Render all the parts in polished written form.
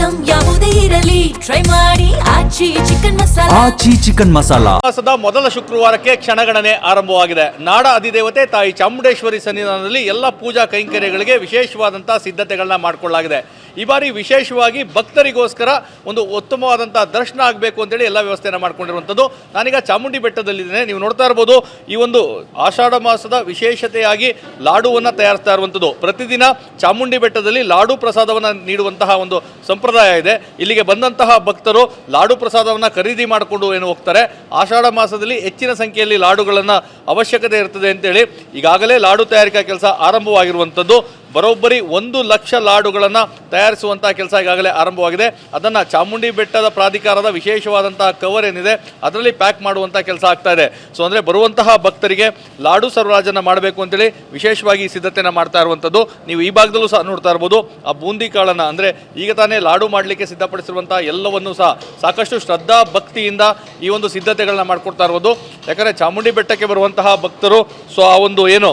Item ಯಾವುದೇ ಇರಲಿ try ಮಾಡಿ ಆಚಿ ಚಿಕನ್ ಮಸಾಲಾ. ಆಚಿ ಚಿಕನ್ ಮಸಾಲಾ ಮಾಸದ ಮೊದಲ ಶುಕ್ರವಾರಕ್ಕೆ ಕ್ಷಣಗಣನೆ ಆರಂಭವಾಗಿದೆ. ನಾಡ ಅಧಿದೇವತೆ ತಾಯಿ ಚಾಮುಂಡೇಶ್ವರಿ ಸನ್ನಿಧಾನದಲ್ಲಿ ಎಲ್ಲ ಪೂಜಾ ಕೈಂಕರ್ಯಗಳಿಗೆ ವಿಶೇಷವಾದಂತಹ ಸಿದ್ಧತೆಗಳನ್ನ ಮಾಡಿಕೊಳ್ಳಲಾಗಿದೆ. ಈ ಬಾರಿ ವಿಶೇಷವಾಗಿ ಭಕ್ತರಿಗೋಸ್ಕರ ಒಂದು ಉತ್ತಮವಾದಂತಹ ದರ್ಶನ ಆಗಬೇಕು ಅಂತೇಳಿ ಎಲ್ಲ ವ್ಯವಸ್ಥೆಯನ್ನು ಮಾಡ್ಕೊಂಡಿರುವಂಥದ್ದು. ನಾನೀಗ ಚಾಮುಂಡಿ ಬೆಟ್ಟದಲ್ಲಿದ್ದೇನೆ. ನೀವು ನೋಡ್ತಾ ಇರ್ಬೋದು, ಈ ಒಂದು ಆಷಾಢ ಮಾಸದ ವಿಶೇಷತೆಯಾಗಿ ಲಾಡುವನ್ನು ತಯಾರಿಸ್ತಾ ಇರುವಂಥದ್ದು. ಪ್ರತಿದಿನ ಚಾಮುಂಡಿ ಬೆಟ್ಟದಲ್ಲಿ ಲಾಡು ಪ್ರಸಾದವನ್ನು ನೀಡುವಂತಹ ಒಂದು ಸಂಪ್ರದಾಯ ಇದೆ. ಇಲ್ಲಿಗೆ ಬಂದಂತಹ ಭಕ್ತರು ಲಾಡು ಪ್ರಸಾದವನ್ನು ಖರೀದಿ ಮಾಡಿಕೊಂಡು ಏನು ಹೋಗ್ತಾರೆ. ಆಷಾಢ ಮಾಸದಲ್ಲಿ ಹೆಚ್ಚಿನ ಸಂಖ್ಯೆಯಲ್ಲಿ ಲಾಡುಗಳನ್ನು ಅವಶ್ಯಕತೆ ಇರ್ತದೆ ಅಂತೇಳಿ ಈಗಾಗಲೇ ಲಾಡು ತಯಾರಿಕಾ ಕೆಲಸ ಆರಂಭವಾಗಿರುವಂಥದ್ದು. ಬರೋಬ್ಬರಿ 1 ಲಕ್ಷ ಲಾಡುಗಳನ್ನು ತಯಾರಿಸುವಂಥ ಕೆಲಸ ಈಗಾಗಲೇ ಆರಂಭವಾಗಿದೆ. ಅದನ್ನು ಚಾಮುಂಡಿ ಬೆಟ್ಟದ ಪ್ರಾಧಿಕಾರದ ವಿಶೇಷವಾದಂತಹ ಕವರ್ ಏನಿದೆ ಅದರಲ್ಲಿ ಪ್ಯಾಕ್ ಮಾಡುವಂಥ ಕೆಲಸ ಆಗ್ತಾ ಇದೆ. ಸೊ ಅಂದರೆ ಬರುವಂತಹ ಭಕ್ತರಿಗೆ ಲಾಡು ಸರಬರಾಜನ್ನು ಮಾಡಬೇಕು ಅಂತೇಳಿ ವಿಶೇಷವಾಗಿ ಸಿದ್ಧತೆಯನ್ನು ಮಾಡ್ತಾ ಇರುವಂಥದ್ದು. ನೀವು ಈ ಭಾಗದಲ್ಲೂ ಸಹ ನೋಡ್ತಾ ಇರ್ಬೋದು, ಆ ಬೂಂದಿ ಕಾಳನ್ನು ಅಂದರೆ ಈಗ ತಾನೇ ಲಾಡು ಮಾಡಲಿಕ್ಕೆ ಸಿದ್ಧಪಡಿಸಿರುವಂಥ ಎಲ್ಲವನ್ನೂ ಸಹ ಸಾಕಷ್ಟು ಶ್ರದ್ಧಾ ಭಕ್ತಿಯಿಂದ ಈ ಒಂದು ಸಿದ್ಧತೆಗಳನ್ನ ಮಾಡ್ಕೊಡ್ತಾ ಇರ್ಬೋದು. ಯಾಕಂದರೆ ಚಾಮುಂಡಿ ಬೆಟ್ಟಕ್ಕೆ ಬರುವಂತಹ ಭಕ್ತರು ಸೊ ಆ ಒಂದು ಏನು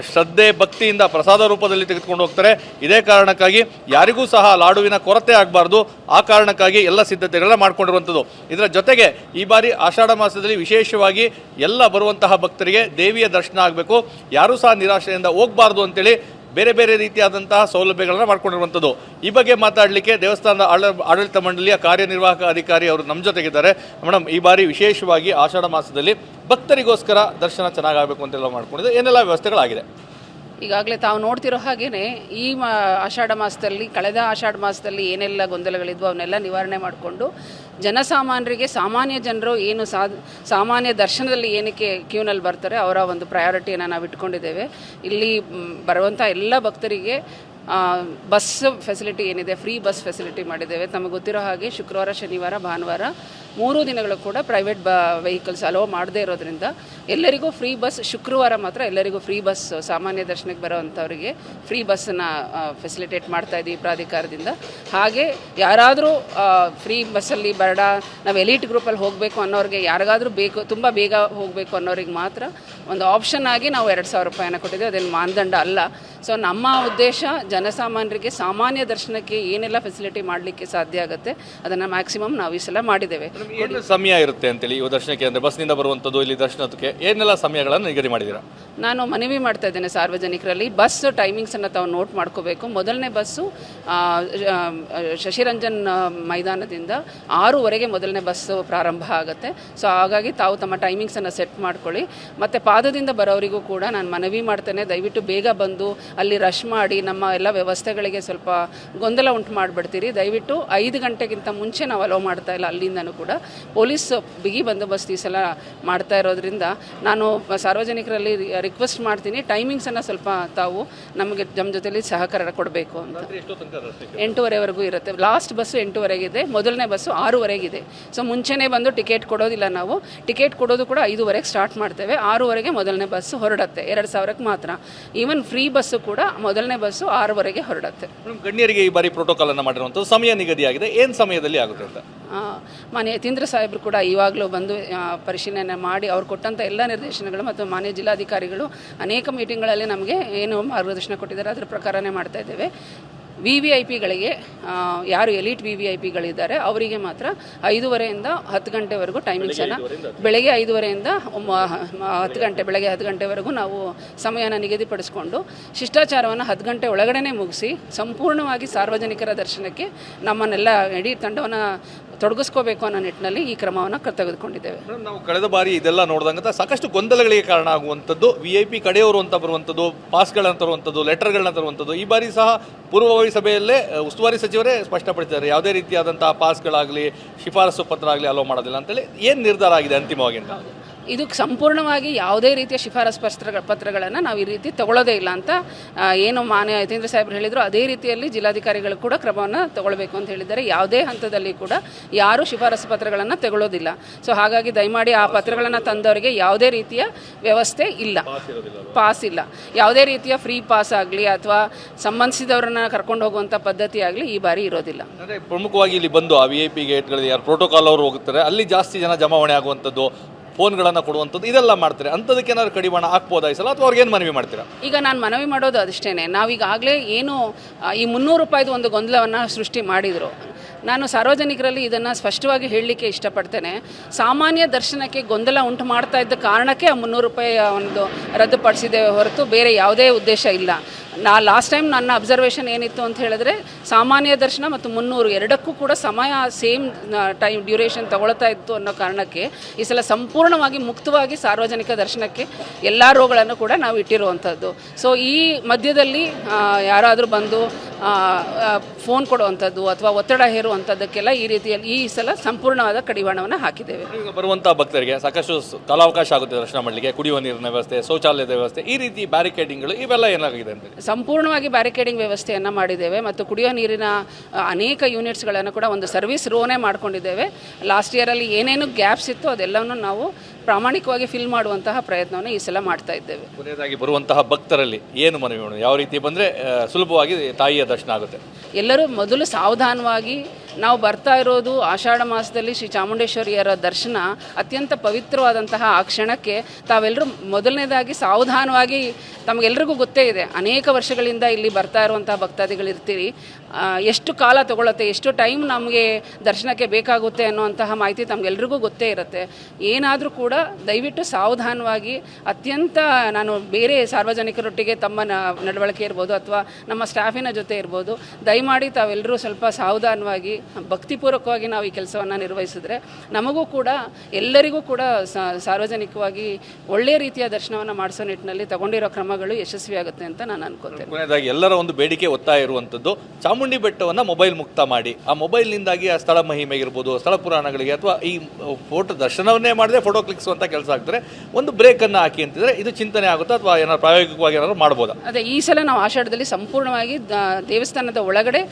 ಶ್ರದ್ಧೆ ಭಕ್ತಿಯಿಂದ ಪ್ರಸಾದ ರೂಪದಲ್ಲಿ ತೆಗೆದುಕೊಂಡು ಹೋಗ್ತಾರೆ. ಇದೇ ಕಾರಣಕ್ಕಾಗಿ ಯಾರಿಗೂ ಸಹ ಲಾಡುವಿನ ಕೊರತೆ ಆಗಬಾರ್ದು, ಆ ಕಾರಣಕ್ಕಾಗಿ ಎಲ್ಲ ಸಿದ್ಧತೆಗಳನ್ನ ಮಾಡ್ಕೊಂಡಿರುವಂಥದ್ದು. ಇದರ ಜೊತೆಗೆ ಈ ಬಾರಿ ಆಷಾಢ ಮಾಸದಲ್ಲಿ ವಿಶೇಷವಾಗಿ ಎಲ್ಲ ಬರುವಂತಹ ಭಕ್ತರಿಗೆ ದೇವಿಯ ದರ್ಶನ ಆಗಬೇಕು, ಯಾರೂ ಸಹ ನಿರಾಶೆಯಿಂದ ಹೋಗಬಾರ್ದು ಅಂತೇಳಿ ಬೇರೆ ಬೇರೆ ರೀತಿಯಾದಂತಹ ಸೌಲಭ್ಯಗಳನ್ನು ಮಾಡ್ಕೊಂಡಿರುವಂಥದ್ದು. ಈ ಬಗ್ಗೆ ಮಾತಾಡಲಿಕ್ಕೆ ದೇವಸ್ಥಾನದ ಆಡಳಿತ ಮಂಡಳಿಯ ಕಾರ್ಯನಿರ್ವಾಹಕ ಅಧಿಕಾರಿ ಅವರು ನಮ್ಮ ಜೊತೆಗಿದ್ದಾರೆ. ಮೇಡಮ್, ಈ ಬಾರಿ ವಿಶೇಷವಾಗಿ ಆಷಾಢ ಮಾಸದಲ್ಲಿ ಭಕ್ತರಿಗೋಸ್ಕರ ದರ್ಶನ ಚೆನ್ನಾಗಾಗಬೇಕು ಅಂತೆಲ್ಲ ಮಾಡ್ಕೊಂಡಿದ್ದು ಏನೆಲ್ಲ ವ್ಯವಸ್ಥೆಗಳಾಗಿದೆ? ಈಗಾಗಲೇ ತಾವು ನೋಡ್ತಿರೋ ಹಾಗೇ ಈ ಆಷಾಢ ಮಾಸದಲ್ಲಿ, ಕಳೆದ ಆಷಾಢ ಮಾಸದಲ್ಲಿ ಏನೆಲ್ಲ ಗೊಂದಲಗಳಿದ್ವು ಅವನ್ನೆಲ್ಲ ನಿವಾರಣೆ ಮಾಡಿಕೊಂಡು ಜನಸಾಮಾನ್ಯರಿಗೆ, ಸಾಮಾನ್ಯ ಜನರು ಏನು ಸಾಮಾನ್ಯ ದರ್ಶನದಲ್ಲಿ ಏನಕ್ಕೆ ಕ್ಯೂನಲ್ಲಿ ಬರ್ತಾರೆ ಅವರ ಒಂದು ಪ್ರಯಾರಿಟಿಯನ್ನು ನಾವು ಇಟ್ಕೊಂಡಿದ್ದೇವೆ. ಇಲ್ಲಿ ಬರುವಂಥ ಎಲ್ಲ ಭಕ್ತರಿಗೆ ಬಸ್ ಫೆಸಿಲಿಟಿ ಏನಿದೆ, ಫ್ರೀ ಬಸ್ ಫೆಸಿಲಿಟಿ ಮಾಡಿದ್ದೇವೆ. ತಮಗೆ ಗೊತ್ತಿರೋ ಹಾಗೆ ಶುಕ್ರವಾರ, ಶನಿವಾರ, ಭಾನುವಾರ 3 ದಿನಗಳು ಕೂಡ ಪ್ರೈವೇಟ್ ವೆಹಿಕಲ್ಸ್ ಅಲೋ ಮಾಡದೇ ಇರೋದ್ರಿಂದ ಎಲ್ಲರಿಗೂ ಫ್ರೀ ಬಸ್, ಶುಕ್ರವಾರ ಮಾತ್ರ ಎಲ್ಲರಿಗೂ ಫ್ರೀ ಬಸ್, ಸಾಮಾನ್ಯ ದರ್ಶನಕ್ಕೆ ಬರೋವಂಥವ್ರಿಗೆ ಫ್ರೀ ಬಸ್ಸನ್ನು ಫೆಸಿಲಿಟೇಟ್ ಮಾಡ್ತಾಯಿದ್ದೀವಿ ಪ್ರಾಧಿಕಾರದಿಂದ. ಹಾಗೆ ಯಾರಾದರೂ ಫ್ರೀ ಬಸ್ಸಲ್ಲಿ ಬೇಡ, ನಾವು ಎಲೀಟ್ ಗ್ರೂಪಲ್ಲಿ ಹೋಗಬೇಕು ಅನ್ನೋರಿಗೆ, ಯಾರಿಗಾದರೂ ಬೇಕು ತುಂಬ ಬೇಗ ಹೋಗಬೇಕು ಅನ್ನೋರಿಗೆ ಮಾತ್ರ ಒಂದು ಆಪ್ಷನ್ ಆಗಿ ನಾವು 2,000 ರೂಪಾಯಿನ ಕೊಟ್ಟಿದ್ದೇವೆ. ಅದೇನು ಮಾನದಂಡ ಅಲ್ಲ. ಸೊ ನಮ್ಮ ಉದ್ದೇಶ ಜನಸಾಮಾನ್ಯರಿಗೆ ಸಾಮಾನ್ಯ ದರ್ಶನಕ್ಕೆ ಏನೆಲ್ಲ ಫೆಸಿಲಿಟಿ ಮಾಡಲಿಕ್ಕೆ ಸಾಧ್ಯ ಆಗುತ್ತೆ ಅದನ್ನು ಮ್ಯಾಕ್ಸಿಮಮ್ ನಾವು ಈ ಸಲ ಮಾಡಿದ್ದೇವೆ. ಏನು ಸಮಯ ಇರುತ್ತೆ ಅಂತೇಳಿ ಈ ದರ್ಶನಕ್ಕೆ, ಅಂದರೆ ಬಸ್ನಿಂದ ಬರುವಂಥದ್ದು ಇಲ್ಲಿ ದರ್ಶನಕ್ಕೆ ಏನೆಲ್ಲ ಸಮಯಗಳನ್ನು ನಿಗದಿ ಮಾಡಿದ್ದೀರಾ? ನಾನು ಮನವಿ ಮಾಡ್ತಾ ಇದ್ದೇನೆ ಸಾರ್ವಜನಿಕರಲ್ಲಿ, ಬಸ್ ಟೈಮಿಂಗ್ಸನ್ನು ತಾವು ನೋಟ್ ಮಾಡ್ಕೋಬೇಕು. ಮೊದಲನೇ ಬಸ್ಸು ಶಶಿರಂಜನ್ ಮೈದಾನದಿಂದ 6:00 ಮೊದಲನೇ ಬಸ್ಸು ಪ್ರಾರಂಭ ಆಗುತ್ತೆ. ಸೊ ಹಾಗಾಗಿ ತಾವು ತಮ್ಮ ಟೈಮಿಂಗ್ಸನ್ನು ಸೆಟ್ ಮಾಡ್ಕೊಳ್ಳಿ. ಮತ್ತು ಪಾದದಿಂದ ಬರೋರಿಗೂ ಕೂಡ ನಾನು ಮನವಿ ಮಾಡ್ತೇನೆ, ದಯವಿಟ್ಟು ಬೇಗ ಬಂದು ಅಲ್ಲಿ ರಶ್ ಮಾಡಿ ನಮ್ಮ ಎಲ್ಲ ವ್ಯವಸ್ಥೆಗಳಿಗೆ ಸ್ವಲ್ಪ ಗೊಂದಲ ಉಂಟು ಮಾಡಿಬಿಡ್ತೀರಿ. ದಯವಿಟ್ಟು 5 ಗಂಟೆಗಿಂತ ಮುಂಚೆ ನಾವು ಅಲೋ ಮಾಡ್ತಾ ಇಲ್ಲ. ಅಲ್ಲಿಂದನೂ ಕೂಡ ಪೊಲೀಸ್ ಬಿಗಿ ಬಂದೋಬಸ್ತ್ ಈ ಸಲ ಮಾಡ್ತಾ ಇರೋದ್ರಿಂದ ನಾನು ಸಾರ್ವಜನಿಕರಲ್ಲಿ ರಿಕ್ವೆಸ್ಟ್ ಮಾಡ್ತೀನಿ, ಟೈಮಿಂಗ್ಸನ್ನು ಸ್ವಲ್ಪ ತಾವು ನಮ್ಮ ಜೊತೆಲಿ ಸಹಕಾರ ಕೊಡಬೇಕು ಅಂತ. 8:30ವರೆಗೂ ಇರುತ್ತೆ. ಲಾಸ್ಟ್ ಬಸ್ಸು 8:30 ಮೊದಲನೇ ಬಸ್ಸು 6:00 ಸೊ ಮುಂಚೆನೇ ಬಂದು ಟಿಕೆಟ್ ಕೊಡೋದಿಲ್ಲ ನಾವು. ಟಿಕೆಟ್ ಕೊಡೋದು ಕೂಡ 5:00 ಸ್ಟಾರ್ಟ್ ಮಾಡ್ತೇವೆ. 6:00 ಮೊದಲನೇ ಬಸ್ಸು ಹೊರಡುತ್ತೆ, 2,000ಕ್ಕೆ ಮಾತ್ರ. ಈವನ್ ಫ್ರೀ ಬಸ್ಸು ಕೂಡ ಮೊದಲನೇ ಬಸ್ಸು 6:00 ಹೊರಡುತ್ತೆ. ಗಣ್ಯರಿಗೆ ಈ ಬಾರಿ ಪ್ರೋಟೋಕಾಲ್ ಅನ್ನು ಮಾಡಿರುವಂಥದ್ದು ಸಮಯ ನಿಗದಿಯಾಗಿದೆ, ಏನು ಸಮಯದಲ್ಲಿ ಆಗುತ್ತೆ ಅಂತ? ಮಾನ್ಯ ಯತೀಂದ್ರ ಸಾಹೇಬರು ಕೂಡ ಇವಾಗಲೂ ಬಂದು ಪರಿಶೀಲನೆ ಮಾಡಿ ಅವ್ರು ಕೊಟ್ಟಂಥ ಎಲ್ಲ ನಿರ್ದೇಶನಗಳು ಮತ್ತು ಮಾನ್ಯ ಜಿಲ್ಲಾಧಿಕಾರಿಗಳು ಅನೇಕ ಮೀಟಿಂಗ್ಗಳಲ್ಲಿ ನಮಗೆ ಏನು ಮಾರ್ಗದರ್ಶನ ಕೊಟ್ಟಿದ್ದಾರೆ ಅದರ ಪ್ರಕಾರನೇ ಮಾಡ್ತಾ ಇದ್ದೇವೆ. VVIPಗಳಿಗೆ ಯಾರು ಎಲೀಟ್ VVIPಗಳಿದ್ದಾರೆ ಅವರಿಗೆ ಮಾತ್ರ 5:30ಯಿಂದ 10 ಗಂಟೆವರೆಗೂ ಟೈಮಿಂಗ್ಸನ್ನು, ಬೆಳಗ್ಗೆ 5:30ಯಿಂದ 10 ಗಂಟೆ, ಬೆಳಗ್ಗೆ 10 ಗಂಟೆವರೆಗೂ ನಾವು ಸಮಯನ ನಿಗದಿಪಡಿಸ್ಕೊಂಡು ಶಿಷ್ಟಾಚಾರವನ್ನು 10 ಗಂಟೆ ಒಳಗಡೆ ಮುಗಿಸಿ ಸಂಪೂರ್ಣವಾಗಿ ಸಾರ್ವಜನಿಕರ ದರ್ಶನಕ್ಕೆ ನಮ್ಮನ್ನೆಲ್ಲ ಇಡೀ ತಂಡವನ್ನು ತೊಡಗಿಸ್ಕೋಬೇಕು ಅನ್ನೋ ನಿಟ್ಟಿನಲ್ಲಿ ಈ ಕ್ರಮವನ್ನು ತೆಗೆದುಕೊಂಡಿದ್ದೇವೆ. ನಾವು ಕಳೆದ ಬಾರಿ ಇದೆಲ್ಲ ನೋಡಿದಂಗೆ ಸಾಕಷ್ಟು ಗೊಂದಲಗಳಿಗೆ ಕಾರಣ ಆಗುವಂಥದ್ದು, VIP ಕಡೆಯವರು ಅಂತ ಬರುವಂಥದ್ದು, ಪಾಸ್ಗಳನ್ನ ತರುವಂಥದ್ದು, ಲೆಟರ್ಗಳನ್ನ ತರುವಂಥದ್ದು. ಈ ಬಾರಿ ಸಹ ಪೂರ್ವಭಾವಿ ಸಭೆಯಲ್ಲೇ ಉಸ್ತುವಾರಿ ಸಚಿವರೇ ಸ್ಪಷ್ಟಪಡಿಸಿದ್ದಾರೆ, ಯಾವುದೇ ರೀತಿಯಾದಂತಹ ಪಾಸ್ಗಳಾಗಲಿ ಶಿಫಾರಸು ಪತ್ರ ಆಗಲಿ ಅಲೋ ಮಾಡೋದಿಲ್ಲ ಅಂತೇಳಿ. ಏನು ನಿರ್ಧಾರ ಆಗಿದೆ ಅಂತಿಮವಾಗಿ ಅಂತ? ಇದು ಸಂಪೂರ್ಣವಾಗಿ ಯಾವುದೇ ರೀತಿಯ ಶಿಫಾರಸು ಪತ್ರಗಳನ್ನು ನಾವು ಈ ರೀತಿ ತಗೊಳ್ಳೋದೇ ಇಲ್ಲ ಅಂತ ಏನು ಮಾನ್ಯ ಯತೀಂದ್ರ ಸಾಹೇಬರು ಹೇಳಿದರು, ಅದೇ ರೀತಿಯಲ್ಲಿ ಜಿಲ್ಲಾಧಿಕಾರಿಗಳು ಕೂಡ ಕ್ರಮವನ್ನು ತಗೊಳ್ಬೇಕು ಅಂತ ಹೇಳಿದ್ದಾರೆ. ಯಾವುದೇ ಹಂತದಲ್ಲಿ ಕೂಡ ಯಾರೂ ಶಿಫಾರಸು ಪತ್ರಗಳನ್ನು ತಗೊಳ್ಳೋದಿಲ್ಲ. ಸೊ ಹಾಗಾಗಿ ದಯಮಾಡಿ ಆ ಪತ್ರಗಳನ್ನು ತಂದವರಿಗೆ ಯಾವುದೇ ರೀತಿಯ ವ್ಯವಸ್ಥೆ ಇಲ್ಲ, ಪಾಸ್ ಇಲ್ಲ. ಯಾವುದೇ ರೀತಿಯ ಫ್ರೀ ಪಾಸ್ ಆಗಲಿ ಅಥವಾ ಸಂಬಂಧಿಸಿದವರನ್ನ ಕರ್ಕೊಂಡು ಹೋಗುವಂಥ ಪದ್ಧತಿ ಆಗಲಿ ಈ ಬಾರಿ ಇರೋದಿಲ್ಲ. ಅಂದರೆ ಪ್ರಮುಖವಾಗಿ ಇಲ್ಲಿ ಬಂದು ಆ VIP ಗೇಟ್ಗಳಲ್ಲಿ ಯಾರು ಪ್ರೋಟೋಕಾಲ್ ಅವರು ಹೋಗುತ್ತಾರೆ ಅಲ್ಲಿ ಜಾಸ್ತಿ ಜನ ಜಮಾವಣೆ ಆಗುವಂಥದ್ದು, ಫೋನ್ಗಳನ್ನು ಕೊಡುವಂಥದ್ದು ಇದೆಲ್ಲ ಮಾಡ್ತಾರೆ. ಅಂಥದಕ್ಕೆ ಏನಾದ್ರು ಕಡಿವಾಣ ಹಾಕ್ಬೋದಾ ಈ ಸಲ, ಅಥವಾ ಅವ್ರಿಗೆ ಏನು ಮನವಿ ಮಾಡ್ತೀರಾ? ಈಗ ನಾನು ಮನವಿ ಮಾಡೋದು ಅದಿಷ್ಟೇ. ನಾವೀಗಾಗಲೇ ಏನು ಈ 300 ರೂಪಾಯಿದು ಒಂದು ಗೊಂದಲವನ್ನು ಸೃಷ್ಟಿ ಮಾಡಿದರು. ನಾನು ಸಾರ್ವಜನಿಕರಲ್ಲಿ ಇದನ್ನು ಸ್ಪಷ್ಟವಾಗಿ ಹೇಳಲಿಕ್ಕೆ ಇಷ್ಟಪಡ್ತೇನೆ. ಸಾಮಾನ್ಯ ದರ್ಶನಕ್ಕೆ ಗೊಂದಲ ಉಂಟು ಮಾಡ್ತಾ ಇದ್ದ ಕಾರಣಕ್ಕೆ ಆ 300 ರೂಪಾಯಿ ಒಂದು ರದ್ದುಪಡಿಸಿದ್ದೇವೆ ಹೊರತು ಬೇರೆ ಯಾವುದೇ ಉದ್ದೇಶ ಇಲ್ಲ. ಲಾಸ್ಟ್ ಟೈಮ್ ನನ್ನ ಅಬ್ಸರ್ವೇಷನ್ ಏನಿತ್ತು ಅಂತ ಹೇಳಿದ್ರೆ ಸಾಮಾನ್ಯ ದರ್ಶನ ಮತ್ತು 300 ಎರಡಕ್ಕೂ ಕೂಡ ಸಮಯ ಸೇಮ್ ಟೈಮ್ ಡ್ಯೂರೇಷನ್ ತಗೊಳ್ತಾ ಇತ್ತು ಅನ್ನೋ ಕಾರಣಕ್ಕೆ ಈ ಸಲ ಸಂಪೂರ್ಣವಾಗಿ ಮುಕ್ತವಾಗಿ ಸಾರ್ವಜನಿಕ ದರ್ಶನಕ್ಕೆ ಎಲ್ಲ ರೋಗಳನ್ನು ಕೂಡ ನಾವು ಇಟ್ಟಿರುವಂಥದ್ದು. ಸೊ ಈ ಮಧ್ಯದಲ್ಲಿ ಯಾರಾದರೂ ಬಂದು ಫೋನ್ ಕೊಡುವಂಥದ್ದು ಅಥವಾ ಒತ್ತಡ ಹೇರುವಂಥದ್ದಕ್ಕೆಲ್ಲ ಈ ರೀತಿಯಲ್ಲಿ ಈ ಸಲ ಸಂಪೂರ್ಣವಾದ ಕಡಿವಾಣವನ್ನು ಹಾಕಿದ್ದೇವೆ. ಈಗ ಬರುವಂಥ ಭಕ್ತರಿಗೆ ಸಾಕಷ್ಟು ಕಾಲಾವಕಾಶ ಆಗುತ್ತೆ ದರ್ಶನ ಮಾಡಲಿಕ್ಕೆ, ಕುಡಿಯುವ ನೀರಿನ ವ್ಯವಸ್ಥೆ, ಶೌಚಾಲಯದ ವ್ಯವಸ್ಥೆ, ಈ ರೀತಿ ಬ್ಯಾರಿಕೇಡಿಂಗ್ಗಳು ಇವೆಲ್ಲ ಏನಾಗಿದೆ ಅಂತ ಸಂಪೂರ್ಣವಾಗಿ ಬ್ಯಾರಿಕೇಡಿಂಗ್ ವ್ಯವಸ್ಥೆಯನ್ನು ಮಾಡಿದ್ದೇವೆ ಮತ್ತು ಕುಡಿಯೋ ನೀರಿನ ಅನೇಕ ಯೂನಿಟ್ಸ್ಗಳನ್ನು ಕೂಡ ಒಂದು ಸರ್ವಿಸ್ ರೋನೇ ಮಾಡ್ಕೊಂಡಿದ್ದೇವೆ. ಲಾಸ್ಟ್ ಇಯರಲ್ಲಿ ಏನೇನು ಗ್ಯಾಪ್ಸ್ ಇತ್ತು ಅದೆಲ್ಲವನ್ನು ನಾವು ಪ್ರಾಮಾಣಿಕವಾಗಿ ಫಿಲ್ ಮಾಡುವಂತಹ ಪ್ರಯತ್ನವನ್ನು ಈ ಸಲ ಮಾಡ್ತಾ ಇದ್ದೇವೆ. ಕೊನೆಯದಾಗಿ ಬರುವಂತಹ ಭಕ್ತರಲ್ಲಿ ಏನು ಮನವಿ ಮಾಡೋಣ, ಯಾವ ರೀತಿ ಬಂದರೆ ಸುಲಭವಾಗಿ ತಾಯಿಯ ದರ್ಶನ ಆಗುತ್ತೆ? ಎಲ್ಲರೂ ಮೊದಲು ಸಾವಧಾನವಾಗಿ, ನಾವು ಬರ್ತಾ ಇರೋದು ಆಷಾಢ ಮಾಸದಲ್ಲಿ ಶ್ರೀ ಚಾಮುಂಡೇಶ್ವರಿಯರ ದರ್ಶನ ಅತ್ಯಂತ ಪವಿತ್ರವಾದಂತಹ ಆ ಕ್ಷಣಕ್ಕೆ ತಾವೆಲ್ಲರೂ ಮೊದಲನೇದಾಗಿ ಸಾವಧಾನವಾಗಿ, ತಮಗೆಲ್ಲರಿಗೂ ಗೊತ್ತೇ ಇದೆ ಅನೇಕ ವರ್ಷಗಳಿಂದ ಇಲ್ಲಿ ಬರ್ತಾ ಇರುವಂತಹ ಭಕ್ತಾದಿಗಳಿರ್ತೀರಿ, ಎಷ್ಟು ಕಾಲ ತಗೊಳುತ್ತೆ, ಎಷ್ಟು ಟೈಮ್ ನಮಗೆ ದರ್ಶನಕ್ಕೆ ಬೇಕಾಗುತ್ತೆ ಅನ್ನುವಂತಹ ಮಾಹಿತಿ ತಮಗೆಲ್ರಿಗೂ ಗೊತ್ತೇ ಇರುತ್ತೆ. ಏನಾದರೂ ಕೂಡ ದಯವಿಟ್ಟು ಸಾವಧಾನವಾಗಿ, ಅತ್ಯಂತ ನಾನು ಬೇರೆ ಸಾರ್ವಜನಿಕರೊಟ್ಟಿಗೆ ತಮ್ಮ ನಡವಳಿಕೆ ಇರ್ಬೋದು ಅಥವಾ ನಮ್ಮ ಸ್ಟಾಫಿನ ಜೊತೆ ಇರ್ಬೋದು, ದಯಮಾಡಿ ತಾವೆಲ್ಲರೂ ಸ್ವಲ್ಪ ಸಾವಧಾನವಾಗಿ ಭಕ್ತಿಪೂರ್ವಕವಾಗಿ ನಾವು ಈ ಕೆಲಸವನ್ನು ನಿರ್ವಹಿಸಿದ್ರೆ ನಮಗೂ ಕೂಡ ಎಲ್ಲರಿಗೂ ಕೂಡ ಸಾರ್ವಜನಿಕವಾಗಿ ಒಳ್ಳೆಯ ರೀತಿಯ ದರ್ಶನವನ್ನು ಮಾಡಿಸೋ ನಿಟ್ಟಿನಲ್ಲಿ ತಗೊಂಡಿರೋ ಕ್ರಮಗಳು ಯಶಸ್ವಿಯಾಗುತ್ತೆ ಅಂತ ನಾನು ಅನ್ಕೋತೇನೆ. ಕೊನೆಯದಾಗಿ ಎಲ್ಲರ ಒಂದು ಬೇಡಿಕೆ ಒತ್ತಾಯ ಇರುವಂಥದ್ದು, ಚಾಮುಂಡಿ ಬೆಟ್ಟವನ್ನು ಮೊಬೈಲ್ ಮುಕ್ತ ಮಾಡಿ, ಆ ಮೊಬೈಲ್ನಿಂದಾಗಿ ಆ ಸ್ಥಳ ಮಹಿಮೆಗಿರ್ಬೋದು, ಸ್ಥಳ ಪುರಾಣಗಳಿಗೆ ಅಥವಾ ಈ ಫೋಟೋ ದರ್ಶನವನ್ನೇ ಮಾಡದೆ ಫೋಟೋ ಕ್ಲಿಕ್ಸ್ ಅಂತ ಕೆಲಸ ಆಗ್ತಾರೆ, ಒಂದು ಬ್ರೇಕನ್ನು ಹಾಕಿ ಅಂತಿದ್ರೆ ಇದು ಚಿಂತನೆ ಆಗುತ್ತಾ ಅಥವಾ ಏನಾದ್ರು ಪ್ರಾಯೋಗಿಕವಾಗಿ ಏನಾದ್ರು ಮಾಡ್ಬೋದಾ? ಅದೇ ಈ ಸಲ ನಾವು ಆಷಾಢದಲ್ಲಿ ಸಂಪೂರ್ಣವಾಗಿ ದೇವಸ್ಥಾನದ ಒಳಗಡೆ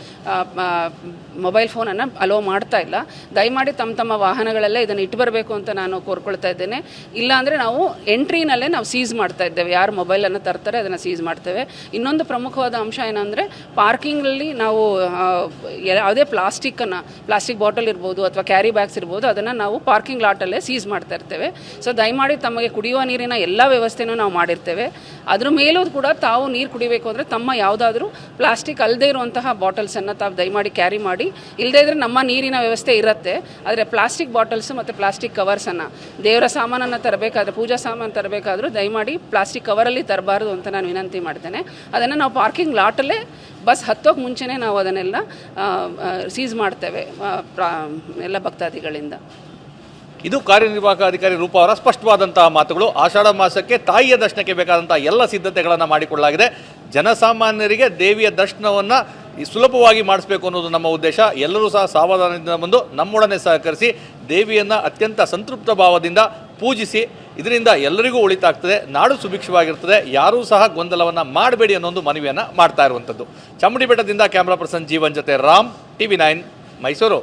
ಮೊಬೈಲ್ ಫೋನನ್ನು ಅಲೋ ಮಾಡ್ತಾ ಇಲ್ಲ. ದಯಮಾಡಿ ತಮ್ಮ ವಾಹನಗಳಲ್ಲೇ ಇದನ್ನು ಇಟ್ಟು ಬರಬೇಕು ಅಂತ ನಾನು ಕೋರ್ಕೊಳ್ತಾ ಇದ್ದೇನೆ. ಇಲ್ಲಾಂದರೆ ನಾವು ಎಂಟ್ರಿನಲ್ಲೇ ನಾವು ಸೀಸ್ ಮಾಡ್ತಾ ಇದ್ದೇವೆ, ಯಾರು ಮೊಬೈಲನ್ನು ತರ್ತಾರೆ ಅದನ್ನು ಸೀಸ್ ಮಾಡ್ತೇವೆ. ಇನ್ನೊಂದು ಪ್ರಮುಖವಾದ ಅಂಶ ಏನಂದರೆ ಪಾರ್ಕಿಂಗಲ್ಲಿ ನಾವು ಯಾವುದೇ ಪ್ಲಾಸ್ಟಿಕ್ ಬಾಟಲ್ ಇರ್ಬೋದು ಅಥವಾ ಕ್ಯಾರಿ ಬ್ಯಾಗ್ಸ್ ಇರ್ಬೋದು, ಅದನ್ನು ನಾವು ಪಾರ್ಕಿಂಗ್ ಲಾಟಲ್ಲೇ ಸೀಸ್ ಮಾಡ್ತಾ ಇರ್ತೇವೆ. ಸೊ ದಯಮಾಡಿ ತಮಗೆ ಕುಡಿಯುವ ನೀರಿನ ಎಲ್ಲ ವ್ಯವಸ್ಥೆನೂ ನಾವು ಮಾಡಿರ್ತೇವೆ. ಅದ್ರ ಮೇಲೂ ಕೂಡ ತಾವು ನೀರು ಕುಡಿಬೇಕು ಅಂದರೆ ತಮ್ಮ ಯಾವುದಾದ್ರೂ ಪ್ಲಾಸ್ಟಿಕ್ ಅಲ್ಲದೆ ಇರುವಂತಹ ಬಾಟಲ್ಸನ್ನು ತಾವು ದಯಮಾಡಿ ಕ್ಯಾರಿ ಮಾಡಿ. ಇಲ್ಲದೇ ಇದ್ದರೆ ನಮ್ಮ ನೀರಿನ ವ್ಯವಸ್ಥೆ ಇರುತ್ತೆ, ಆದರೆ ಪ್ಲಾಸ್ಟಿಕ್ ಬಾಟಲ್ಸು ಮತ್ತು ಪ್ಲಾಸ್ಟಿಕ್ ಕವರ್ಸನ್ನು, ದೇವರ ಸಾಮಾನನ್ನು ತರಬೇಕಾದ್ರೆ, ಪೂಜಾ ಸಾಮಾನು ತರಬೇಕಾದ್ರೂ ದಯಮಾಡಿ ಪ್ಲಾಸ್ಟಿಕ್ ಕವರಲ್ಲಿ ತರಬಾರ್ದು ಅಂತ ನಾನು ವಿನಂತಿ ಮಾಡ್ತೇನೆ. ಅದನ್ನು ನಾವು ಪಾರ್ಕಿಂಗ್ ಲಾಟಲ್ಲೇ ಬಸ್ ಹತ್ತೋಕೆ ಮುಂಚೆನೇ ನಾವು ಅದನ್ನೆಲ್ಲ ಸೀಸ್ ಮಾಡ್ತೇವೆ ಎಲ್ಲ ಭಕ್ತಾದಿಗಳಿಂದ. ಇದು ಕಾರ್ಯನಿರ್ವಾಹಕ ಅಧಿಕಾರಿ ರೂಪ ಅವರ ಸ್ಪಷ್ಟವಾದಂತಹ ಮಾತುಗಳು. ಆಷಾಢ ಮಾಸಕ್ಕೆ ತಾಯಿಯ ದರ್ಶನಕ್ಕೆ ಬೇಕಾದಂಥ ಎಲ್ಲ ಸಿದ್ಧತೆಗಳನ್ನು ಮಾಡಿಕೊಳ್ಳಲಾಗಿದೆ. ಜನಸಾಮಾನ್ಯರಿಗೆ ದೇವಿಯ ದರ್ಶನವನ್ನು ಸುಲಭವಾಗಿ ಮಾಡಿಸಬೇಕು ಅನ್ನೋದು ನಮ್ಮ ಉದ್ದೇಶ. ಎಲ್ಲರೂ ಸಹ ಸಾವಧಾನದಿಂದ ಬಂದು ನಮ್ಮೊಡನೆ ಸಹಕರಿಸಿ ದೇವಿಯನ್ನು ಅತ್ಯಂತ ಸಂತೃಪ್ತ ಭಾವದಿಂದ ಪೂಜಿಸಿ. ಇದರಿಂದ ಎಲ್ಲರಿಗೂ ಒಳಿತಾಗ್ತದೆ, ನಾಡು ಸುಭಿಕ್ಷವಾಗಿರ್ತದೆ. ಯಾರೂ ಸಹ ಗೊಂದಲವನ್ನು ಮಾಡಬೇಡಿ ಅನ್ನೋ ಮನವಿಯನ್ನು ಮಾಡ್ತಾ ಇರುವಂಥದ್ದು. ಚಾಮುಂಡಿ ಬೆಟ್ಟದಿಂದ ಕ್ಯಾಮ್ರಾ ಪರ್ಸನ್ ಜೀವನ್ ಜೊತೆ ರಾಮ್, TV9 ಮೈಸೂರು.